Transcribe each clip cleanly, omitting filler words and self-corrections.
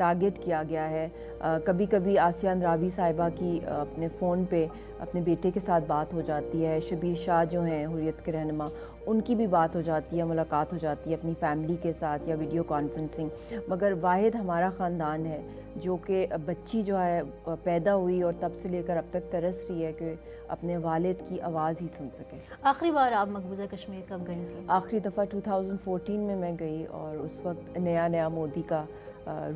Target کیا گیا ہے. کبھی کبھی آسیہ اندرابی صاحبہ کی اپنے فون پہ اپنے بیٹے کے ساتھ بات ہو جاتی ہے, شبیر شاہ جو ہیں حریت کے رہنما, ان کی بھی بات ہو جاتی ہے, ملاقات ہو جاتی ہے اپنی فیملی کے ساتھ یا ویڈیو کانفرنسنگ. مگر واحد ہمارا خاندان ہے جو کہ بچی جو ہے پیدا ہوئی اور تب سے لے کر اب تک ترس رہی ہے کہ اپنے والد کی آواز ہی سن سکے. آخری بار آپ مقبوضہ کشمیر کب گئی تھیں؟ آخری دفعہ 2014 میں گئی, اور اس وقت نیا مودی کا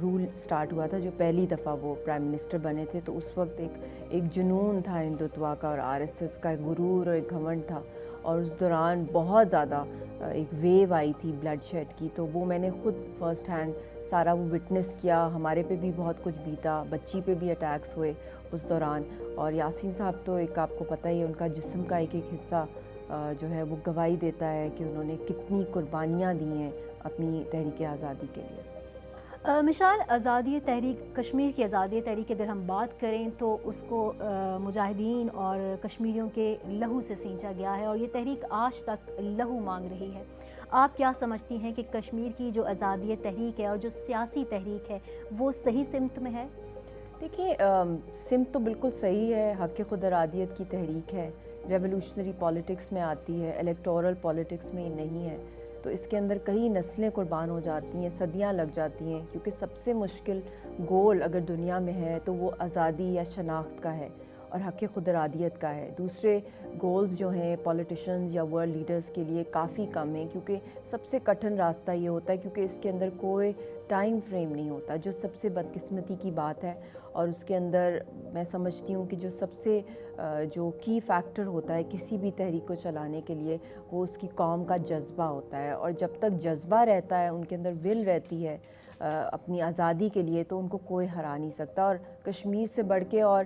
رول سٹارٹ ہوا تھا, جو پہلی دفعہ وہ پرائم منسٹر بنے تھے. تو اس وقت ایک جنون تھا ہندوتوا کا اور RSS کا, ایک غرور اور ایک گھمنڈ تھا, اور اس دوران بہت زیادہ ایک ویو آئی تھی بلڈ شیڈ کی. تو وہ میں نے خود فرسٹ ہینڈ سارا وہ وٹنس کیا. ہمارے پہ بھی بہت کچھ بیتا, بچی پہ بھی اٹیکس ہوئے اس دوران. اور یاسین صاحب تو ایک آپ کو پتہ ہی ہے, ان کا جسم کا ایک حصہ جو ہے وہ گواہی دیتا ہے کہ انہوں نے کتنی قربانیاں دی ہیں اپنی تحریک آزادی کے لیے. مشال, آزادی تحریک کشمیر کی آزادی تحریک اگر ہم بات کریں تو اس کو مجاہدین اور کشمیریوں کے لہو سے سینچا گیا ہے, اور یہ تحریک آج تک لہو مانگ رہی ہے. آپ کیا سمجھتی ہیں کہ کشمیر کی جو آزادی تحریک ہے اور جو سیاسی تحریک ہے وہ صحیح سمت میں ہے؟ دیکھیے, سمت تو بالکل صحیح ہے, حق خود ارادیت کی تحریک ہے, ریولوشنری پالیٹکس میں آتی ہے, الیکٹورل پالیٹکس میں نہیں ہے. تو اس کے اندر کئی نسلیں قربان ہو جاتی ہیں, صدیاں لگ جاتی ہیں, کیونکہ سب سے مشکل گول اگر دنیا میں ہے تو وہ آزادی یا شناخت کا ہے اور حق خود ارادیت کا ہے. دوسرے گولز جو ہیں پولیٹیشنز یا ورلڈ لیڈرز کے لیے کافی کم ہیں, کیونکہ سب سے کٹھن راستہ یہ ہوتا ہے کیونکہ اس کے اندر کوئی ٹائم فریم نہیں ہوتا, جو سب سے بدقسمتی کی بات ہے. اور اس کے اندر میں سمجھتی ہوں کہ جو سب سے جو کی فیکٹر ہوتا ہے کسی بھی تحریک کو چلانے کے لیے, وہ اس کی قوم کا جذبہ ہوتا ہے. اور جب تک جذبہ رہتا ہے, ان کے اندر ول رہتی ہے اپنی آزادی کے لیے, تو ان کو کوئی ہرا نہیں سکتا. اور کشمیر سے بڑھ کے, اور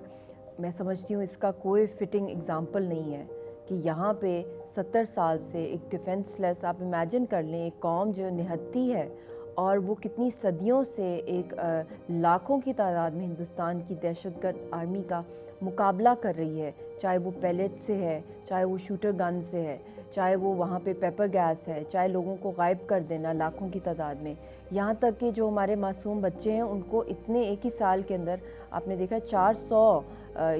میں سمجھتی ہوں اس کا کوئی فٹنگ اگزامپل نہیں ہے کہ یہاں پہ 70 سال سے ایک ڈیفنس لیس, آپ امیجن کر لیں ایک قوم جو نہتی ہے اور وہ کتنی صدیوں سے ایک لاکھوں کی تعداد میں ہندوستان کی دہشت گرد آرمی کا مقابلہ کر رہی ہے, چاہے وہ پیلٹ سے ہے, چاہے وہ شوٹر گن سے ہے, چاہے وہ وہاں پہ پیپر گیس ہے, چاہے لوگوں کو غائب کر دینا لاکھوں کی تعداد میں. یہاں تک کہ جو ہمارے معصوم بچے ہیں ان کو اتنے ایک ہی سال کے اندر آپ نے دیکھا 400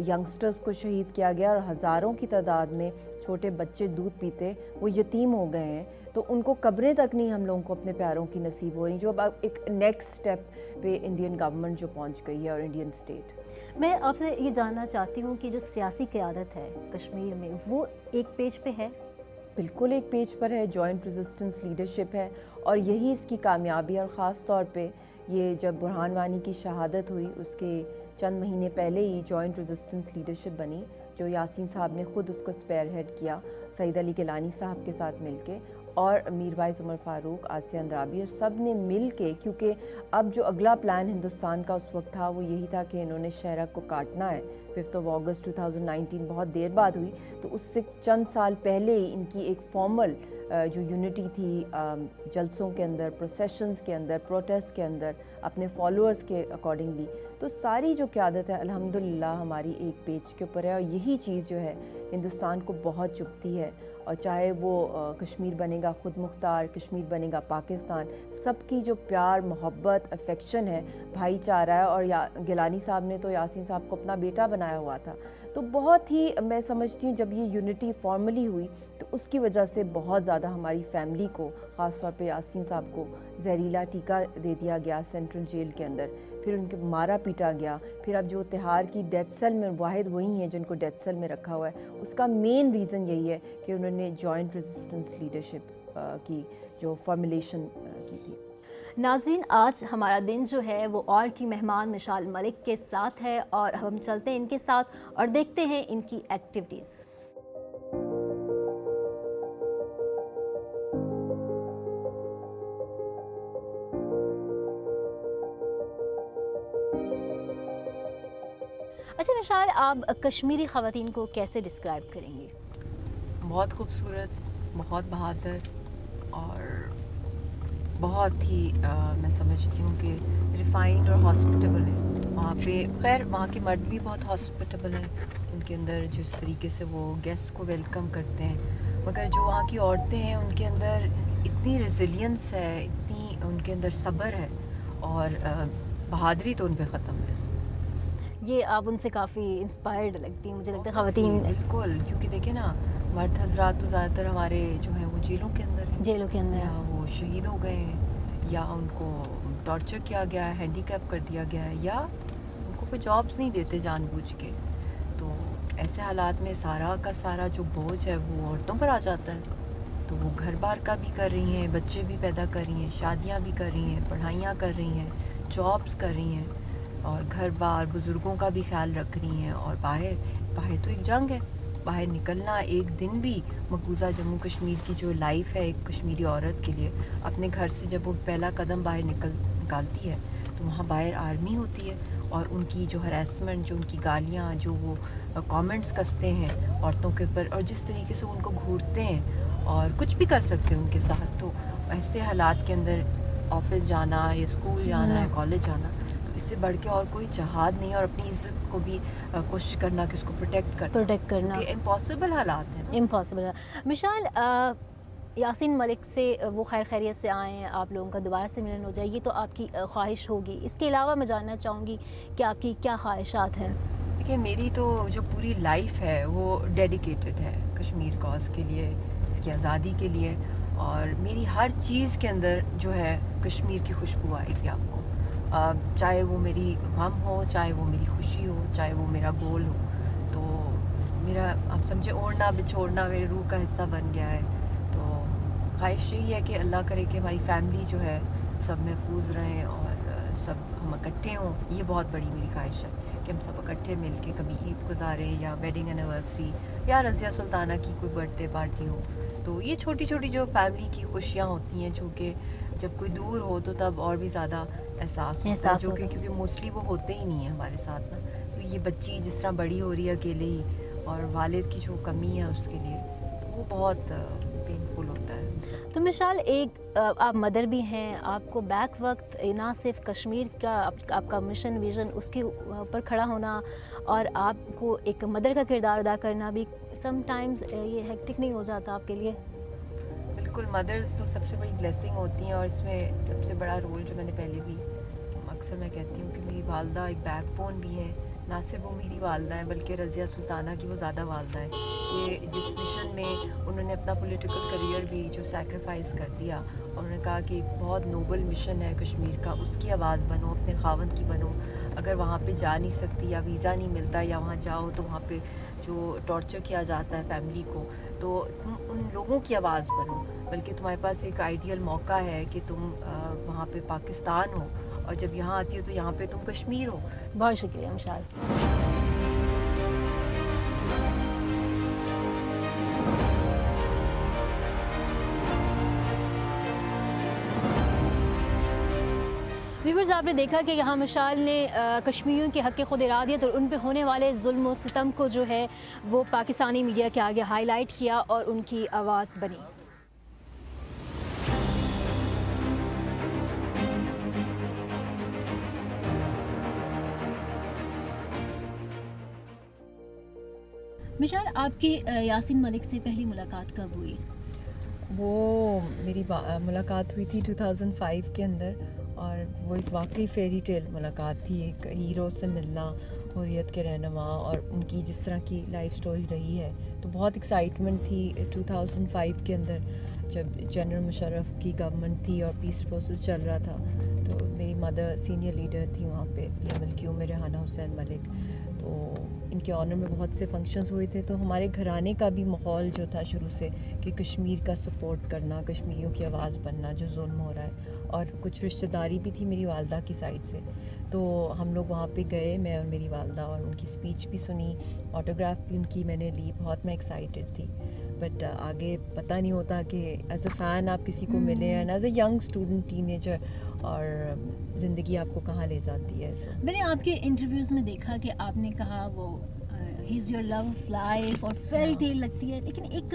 ینگسٹرز کو شہید کیا گیا, اور ہزاروں کی تعداد میں چھوٹے بچے دودھ پیتے وہ یتیم ہو گئے ہیں. تو ان کو قبریں تک نہیں ہم لوگوں کو اپنے پیاروں کی نصیب ہو رہی, جو اب ایک نیکسٹ سٹیپ پہ انڈین گورنمنٹ جو پہنچ گئی ہے اور انڈین اسٹیٹ. میں آپ سے یہ جاننا چاہتی ہوں کہ جو سیاسی قیادت ہے کشمیر میں وہ ایک پیج پہ ہے؟ بالکل ایک پیج پر ہے, جوائنٹ ریزسٹنس لیڈرشپ ہے, اور یہی اس کی کامیابی ہے. اور خاص طور پہ یہ جب برہان وانی کی شہادت ہوئی اس کے چند مہینے پہلے ہی جوائنٹ ریزسٹنس لیڈرشپ بنی, جو یاسین صاحب نے خود اس کو اسپیئر ہیڈ کیا سعید علی گیلانی صاحب کے ساتھ مل کے, اور میروائز عمر فاروق, آسیہ اندرابی, اور سب نے مل کے, کیونکہ اب جو اگلا پلان ہندوستان کا اس وقت تھا وہ یہی تھا کہ انہوں نے شہرک کو کاٹنا ہے. 5 اگست 2019 بہت دیر بعد ہوئی, تو اس سے چند سال پہلے ہی ان کی ایک فارمل جو یونٹی تھی جلسوں کے اندر, پروسیشنز کے اندر, پروٹیسٹ کے اندر, اپنے فالوورز کے اکارڈنگلی. تو ساری جو قیادت ہے الحمدللہ ہماری ایک پیج کے اوپر ہے, اور یہی چیز جو ہے ہندوستان کو بہت چبھتی ہے. اور چاہے وہ کشمیر بنے گا خود مختار, کشمیر بنے گا پاکستان, سب کی جو پیار محبت افیکشن ہے, بھائی چارہ ہے. اور گیلانی صاحب نے تو یاسین صاحب کو اپنا بیٹا بنایا ہوا تھا. تو بہت ہی میں سمجھتی ہوں جب یہ یونٹی فارملی ہوئی تو اس کی وجہ سے بہت زیادہ ہماری فیملی کو, خاص طور پہ یاسین صاحب کو زہریلا ٹیکہ دے دیا گیا سینٹرل جیل کے اندر, پھر ان کے مارا پیٹا گیا. پھر اب جو تہار کی ڈیتھ سیل میں واحد وہی ہیں جن کو ڈیتھ سیل میں رکھا ہوا ہے, اس کا مین ریزن یہی ہے کہ انہوں نے جوائنٹ ریزسٹنس لیڈرشپ کی جو فارمولیشن کی تھی. ناظرین, آج ہمارا دن جو ہے وہ اور کی مہمان مشال ملک کے ساتھ ہے, اور ہم چلتے ہیں ان کے ساتھ اور دیکھتے ہیں ان کی ایکٹیویٹیز. اچھا مشال, آپ کشمیری خواتین کو کیسے ڈسکرائب کریں گے؟ بہت خوبصورت, بہت بہادر, اور بہت ہی میں سمجھتی ہوں کہ ریفائنڈ اور ہاسپٹیبل ہے. وہاں پہ خیر وہاں کے مرد بھی بہت ہاسپٹیبل ہیں, ان کے اندر جس طریقے سے وہ گیسٹ کو ویلکم کرتے ہیں, مگر جو وہاں کی عورتیں ہیں ان کے اندر اتنی ریزیلینس ہے, اتنی ان کے اندر صبر ہے, اور بہادری تو ان پہ ختم ہے. یہ آپ ان سے کافی انسپائرڈ لگتی ہیں, مجھے لگتا ہے خواتین بالکل, کیونکہ دیکھیں نا مرد حضرات تو زیادہ تر ہمارے جو ہیں وہ جیلوں کے اندر ہیں, جیلوں کے اندر یا وہ شہید ہو گئے ہیں, یا ان کو ٹارچر کیا گیا ہے, ہینڈی کیپ کر دیا گیا ہے, یا ان کو کوئی جابس نہیں دیتے جان بوجھ کے. تو ایسے حالات میں سارا کا سارا جو بوجھ ہے وہ عورتوں پر آ جاتا ہے. تو وہ گھر بار کا بھی کر رہی ہیں, بچے بھی پیدا کر رہی ہیں, شادیاں بھی کر رہی ہیں, پڑھائیاں کر رہی ہیں, جابس کر رہی ہیں, اور گھر بار بزرگوں کا بھی خیال رکھ رہی ہیں. اور باہر تو ایک جنگ ہے, باہر نکلنا ایک دن بھی مقبوضہ جموں کشمیر کی جو لائف ہے ایک کشمیری عورت کے لیے, اپنے گھر سے جب وہ پہلا قدم باہر نکالتی ہے تو وہاں باہر آرمی ہوتی ہے, اور ان کی جو ہراسمنٹ, جو ان کی گالیاں, جو وہ کامنٹس کستے ہیں عورتوں کے اوپر, اور جس طریقے سے ان کو گھورتے ہیں اور کچھ بھی کر سکتے ہیں ان کے ساتھ. تو ایسے حالات کے اندر آفس جانا یا اسکول جانا یا کالج جانا, تو اس سے بڑھ کے اور کوئی جہاد نہیں, اور اپنی عزت کو بھی کوشش کرنا کہ اس کو پروٹیکٹ کرنا, کہ امپاسبل حالات ہیں. امپاسبل ہے. مشال, یاسین ملک سے وہ خیر خیریت سے آئیں, آپ لوگوں کا دوبارہ سے ملن ہو جائے, یہ تو آپ کی خواہش ہوگی. اس کے علاوہ میں جاننا چاہوں گی کہ آپ کی کیا خواہشات ہیں؟ دیکھیے, میری تو جو پوری لائف ہے وہ ڈیڈیکیٹڈ ہے کشمیر کاز کے لیے, اس کی آزادی کے لیے, اور میری ہر چیز کے اندر جو ہے کشمیر کی خوشبو آئے گی آپ کو, چاہے وہ میری غم ہو, چاہے وہ میری خوشی ہو, چاہے وہ میرا گول ہو. تو میرا, آپ سمجھے, اوڑھنا بچھوڑنا میرے روح کا حصہ بن گیا ہے. تو خواہش یہی ہے کہ اللہ کرے کہ ہماری فیملی جو ہے سب محفوظ رہیں اور سب ہم اکٹھے ہوں. یہ بہت بڑی میری خواہش ہے کہ ہم سب اکٹھے مل کے کبھی عید گزاریں, یا ویڈنگ اینیورسری, یا رضیہ سلطانہ کی کوئی برتھ ڈے پارٹی ہو. تو یہ چھوٹی چھوٹی جو فیملی کی خوشیاں ہوتی ہیں, جو کہ جب کوئی دور ہو تو تب اور بھی زیادہ احساس ہوتا ہے, جو کہ کیونکہ موسٹلی وہ ہوتے ہی نہیں ہیں ہمارے ساتھ نا. تو یہ بچی جس طرح بڑی ہو رہی ہے اکیلے ہی, اور والد کی جو کمی ہے اس کے لیے, وہ بہت پینفل ہوتا ہے. تو مشال, ایک آپ مدر بھی ہیں, آپ کو بیک وقت نہ صرف کشمیر کا آپ کا مشن ویژن اس کے اوپر کھڑا ہونا, اور آپ کو ایک مدر کا کردار ادا کرنا بھی سم ٹائمز یہ ہیکٹک نہیں ہو جاتا آپ کے لیے؟ بالکل, مدرز تو سب سے بڑی بلیسنگ ہوتی ہیں, اور اس میں سب سے بڑا رول جو میں نے پہلے بھی اکثر میں کہتی ہوں کہ میری والدہ ایک بیک بون بھی ہے. نہ صرف وہ میری والدہ ہیں بلکہ رضیہ سلطانہ کی وہ زیادہ والدہ ہیں, کہ جس مشن میں انہوں نے اپنا پولیٹیکل کریئر بھی جو سیکریفائز کر دیا, اور انہوں نے کہا کہ ایک بہت نوبل مشن ہے کشمیر کا, اس کی آواز بنو, اپنے خاوند کی بنو. اگر وہاں پہ جا نہیں سکتی, یا ویزا نہیں ملتا, یا وہاں جاؤ تو وہاں پہ جو ٹارچر کیا جاتا ہے فیملی کو, تو تم ان لوگوں کی آواز بنو. بلکہ تمہارے پاس ایک آئیڈیل موقع ہے کہ تم وہاں پہ پاکستان ہو, اور جب یہاں آتی ہو تو یہاں پہ تم کشمیر ہو. بہت شکریہ مشال. ویورز, آپ نے دیکھا کہ یہاں مشال نے کشمیریوں کے حق خود ارادیت اور ان پہ ہونے والے ظلم و ستم کو جو ہے وہ پاکستانی میڈیا کے آگے ہائی لائٹ کیا اور ان کی آواز بنی. مشال, آپ کی یاسین ملک سے پہلی ملاقات کب ہوئی؟ وہ میری ملاقات ہوئی تھی 2005 کے اندر, اور وہ ایک واقعی فیری ٹیل ملاقات تھی. ایک ہیرو سے ملنا, حریت کے رہنما, اور ان کی جس طرح کی لائف سٹوری رہی ہے, تو بہت ایکسائٹمنٹ تھی 2005 کے اندر جب جنرل مشرف کی گورنمنٹ تھی اور پیس پروسیس چل رہا تھا. تو میری مدر سینئر لیڈر تھی وہاں پہ PMLQ میں, ریحانہ حسین ملک. تو ان کے آنر میں بہت سے فنکشنز ہوئے تھے. تو ہمارے گھرانے کا بھی ماحول جو تھا شروع سے کہ کشمیر کا سپورٹ کرنا, کشمیریوں کی آواز بننا جو ظلم ہو رہا ہے, اور کچھ رشتہ داری بھی تھی میری والدہ کی سائڈ سے. تو ہم لوگ وہاں پہ گئے, میں اور میری والدہ, اور ان کی اسپیچ بھی سنی, آٹوگراف بھی ان کی میں نے لی. بہت میں ایکسائٹیڈ تھی, بٹ آگے پتہ نہیں ہوتا کہ ایز اے فین آپ کسی کو ملے ہیں, as a young student, ten ager, اور زندگی آپ کو کہاں لے جاتی ہے. میں نے آپ کے انٹرویوز میں دیکھا کہ آپ نے کہا وہ ہی is your love of life اور فیری ٹیل لگتی ہے, لیکن ایک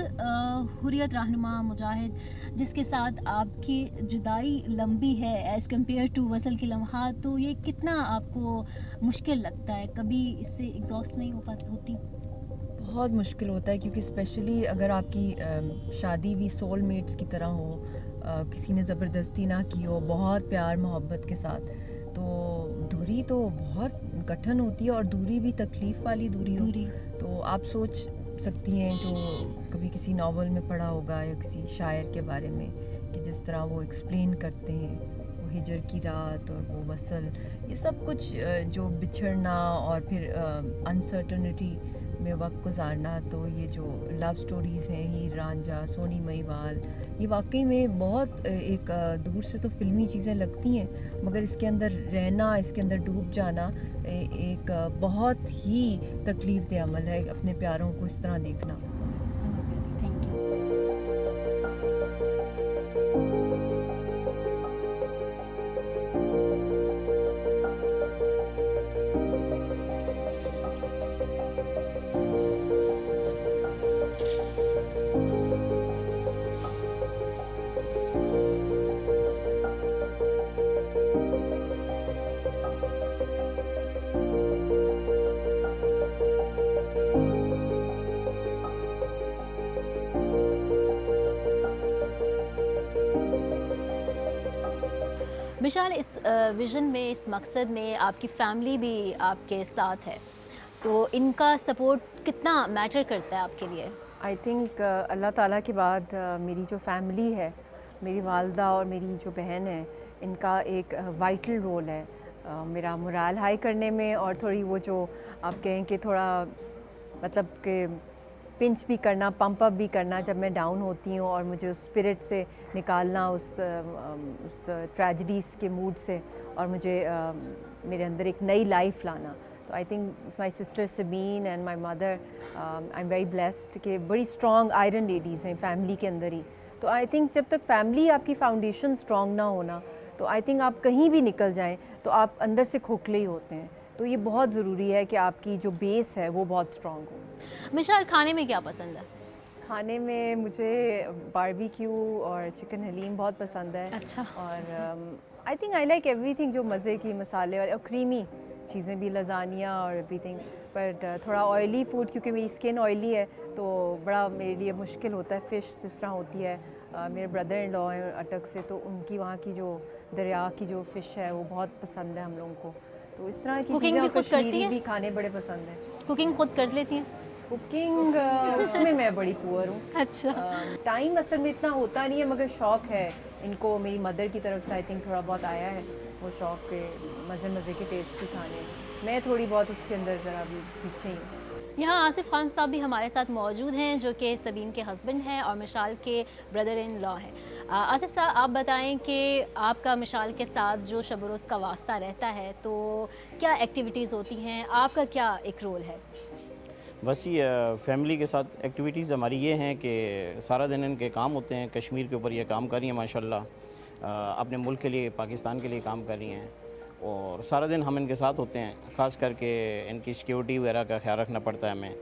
حریت رہنما, مجاہد جس کے ساتھ آپ کی جدائی لمبی ہے ایز کمپیئر ٹو وصل کے لمحات, تو یہ کتنا آپ کو مشکل لگتا ہے؟ کبھی اس سے ایگزاسٹ نہیں ہوتی؟ بہت مشکل ہوتا ہے, کیونکہ اسپیشلی اگر آپ کی شادی بھی سول میٹس کی طرح ہو, کسی نے زبردستی نہ کی ہو, بہت پیار محبت کے ساتھ, تو دوری تو بہت کٹھن ہوتی ہے اور دوری بھی تکلیف والی دوری ہو تو آپ سوچ سکتی ہیں جو کبھی کسی ناول میں پڑھا ہوگا یا کسی شاعر کے بارے میں کہ جس طرح وہ ایکسپلین کرتے ہیں وہ ہجر کی رات اور وہ وصل، یہ سب کچھ جو بچھڑنا اور پھر انسرٹنٹی میں وقت گزارنا، تو یہ جو لو سٹوریز ہیں ہیر رانجھا، سونی مہیوال، یہ واقعی میں بہت ایک دور سے تو فلمی چیزیں لگتی ہیں مگر اس کے اندر رہنا، اس کے اندر ڈوب جانا ایک بہت ہی تکلیف دہ عمل ہے، اپنے پیاروں کو اس طرح دیکھنا۔ Thank you. مشال، اس ویژن میں، اس مقصد میں آپ کی فیملی بھی آپ کے ساتھ ہے، تو ان کا سپورٹ کتنا میٹر کرتا ہے آپ کے لیے؟ آئی تھنک اللہ تعالیٰ کے بعد میری جو فیملی ہے، میری والدہ اور میری جو بہن ہے، ان کا ایک وائٹل رول ہے میرا مورال ہائی کرنے میں، اور تھوڑی وہ جو آپ کہیں کہ تھوڑا مطلب کہ پنچ بھی کرنا، پمپ اپ بھی کرنا جب میں ڈاؤن ہوتی ہوں، اور مجھے اس اسپرٹ سے نکالنا، اس ٹریجڈیز کے موڈ سے، اور مجھے میرے اندر ایک نئی لائف لانا۔ تو I think my sister سبین and my mother, I am very blessed کہ بڑی اسٹرانگ آئرن لیڈیز ہیں فیملی کے اندر ہی۔ تو آئی تھنک جب تک فیملی آپ کی فاؤنڈیشن اسٹرانگ نہ ہونا، تو آئی تھنک آپ کہیں بھی نکل جائیں تو آپ اندر سے کھوکھلے ہی ہوتے ہیں۔ تو یہ بہت ضروری ہے کہ آپ کی جو بیس ہے وہ بہت اسٹرانگ ہو۔ مشال، کھانے میں کیا پسند ہے؟ کھانے میں مجھے باربیکیو اور چکن حلیم بہت پسند ہے۔ اچھا۔ اور I think I like every thing جو مزے کی مسالے والے اور کریمی چیزیں بھی، لزانیہ اور ایوری تھنگ، بٹ تھوڑا آئلی فوڈ کیونکہ میری اسکن آئلی ہے تو بڑا میرے لیے مشکل ہوتا ہے۔ فش جس طرح ہوتی ہے، میرے بردر ان لا ہیں اٹک سے، تو ان کی وہاں کی جو دریا کی جو فش ہے وہ بہت پسند ہے ہم لوگوں کو، تو اس طرح کی چیزیں۔ کشمیری بھی کھانے بڑے پسند ہیں۔ کوکنگ خود کر لیتی ہیں؟ کوکنگ اس میں بڑی پور ہوں۔ اچھا۔ ٹائم اصل میں اتنا ہوتا نہیں ہے مگر شوق ہے ان کو، میری مدر کی طرف سے آئی تھنک تھوڑا بہت آیا ہے وہ شوق کے مزے کے ٹیسٹی کھانے، میں تھوڑی بہت اس کے اندر ذرا بھی پیچھے ہی ہوں۔ یہاں آصف خان صاحب بھی ہمارے ساتھ موجود ہیں جو کہ سبین کے ہسبینڈ ہیں اور مشال کے بردر ان لا ہیں۔ آصف صاحب، آپ بتائیں کہ آپ کا مشال کے ساتھ جو شب و روز کا واسطہ رہتا ہے تو کیا ایکٹیویٹیز ہوتی ہیں، آپ کا کیا ایک رول ہے؟ بس یہ فیملی کے ساتھ ایکٹیویٹیز ہماری یہ ہیں کہ سارا دن ان کے کام ہوتے ہیں، کشمیر کے اوپر یہ کام کر رہی ہیں ماشاءاللہ، اپنے ملک کے لیے، پاکستان کے لیے کام کر رہی ہیں، اور سارا دن ہم ان کے ساتھ ہوتے ہیں، خاص کر کے ان کی سیکیورٹی وغیرہ کا خیال رکھنا پڑتا ہے ہمیں۔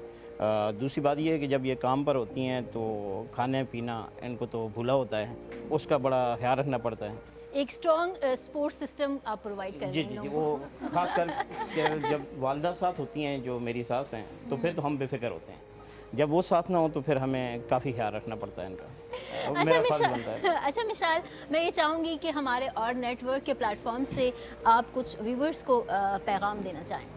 دوسری بات یہ ہے کہ جب یہ کام پر ہوتی ہیں تو کھانے پینا ان کو تو بھولا ہوتا ہے، اس کا بڑا خیال رکھنا پڑتا ہے۔ ایک اسٹرانگ سپورٹ سسٹم آپ پرووائڈ کر رہے ہیں جی، وہ خاص کر کہ جب والدہ ساتھ ہوتی ہیں جو میری ساس ہیں تو پھر تو ہم بے فکر ہوتے ہیں، جب وہ ساتھ نہ ہو تو پھر ہمیں کافی خیال رکھنا پڑتا ہے ان کا، میرا فرض بنتا ہے۔ اچھا مشال، میں یہ چاہوں گی کہ ہمارے اور نیٹ ورک کے پلیٹ فارم سے آپ کچھ ویورز کو پیغام دینا چاہیں۔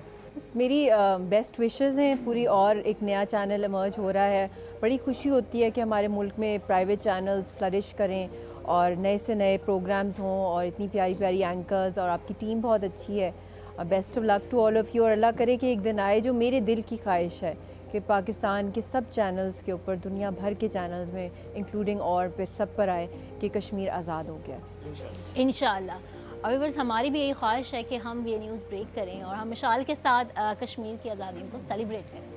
میری بیسٹ وشز ہیں پوری، اور ایک نیا چینل ایمرج ہو رہا ہے، بڑی خوشی ہوتی ہے کہ ہمارے ملک میں پرائیویٹ چینلز فلرش کریں اور نئے سے نئے پروگرامز ہوں، اور اتنی پیاری پیاری اینکرز، اور آپ کی ٹیم بہت اچھی ہے۔ Best of luck to all of you, اور اللہ کرے کہ ایک دن آئے جو میرے دل کی خواہش ہے کہ پاکستان کے سب چینلز کے اوپر، دنیا بھر کے چینلز میں انکلوڈنگ اور پہ سب پر آئے کہ کشمیر آزاد ہو گیا۔ انشاءاللہ۔ اور ویورز، ہماری بھی یہی خواہش ہے کہ ہم یہ نیوز بریک کریں اور ہم مشال کے ساتھ کشمیر کی آزادی کو سیلیبریٹ کریں۔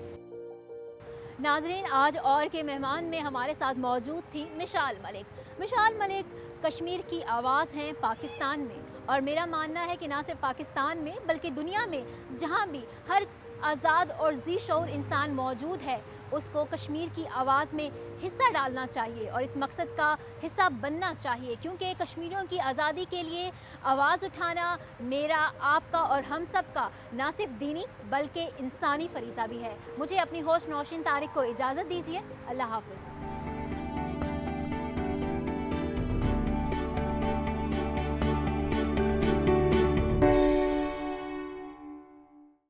ناظرین، آج اور کے مہمان میں ہمارے ساتھ موجود تھی مشال ملک۔ مشال ملک کشمیر کی آواز ہیں پاکستان میں، اور میرا ماننا ہے کہ نہ صرف پاکستان میں بلکہ دنیا میں جہاں بھی ہر آزاد اور ذی شعور انسان موجود ہے، اس کو کشمیر کی آواز میں حصہ ڈالنا چاہیے اور اس مقصد کا حصہ بننا چاہیے، کیونکہ کشمیریوں کی آزادی کے لیے آواز اٹھانا میرا، آپ کا اور ہم سب کا نہ صرف دینی بلکہ انسانی فریضہ بھی ہے۔ مجھے اپنی ہوسٹ نوشین طارق کو اجازت دیجیے، اللہ حافظ۔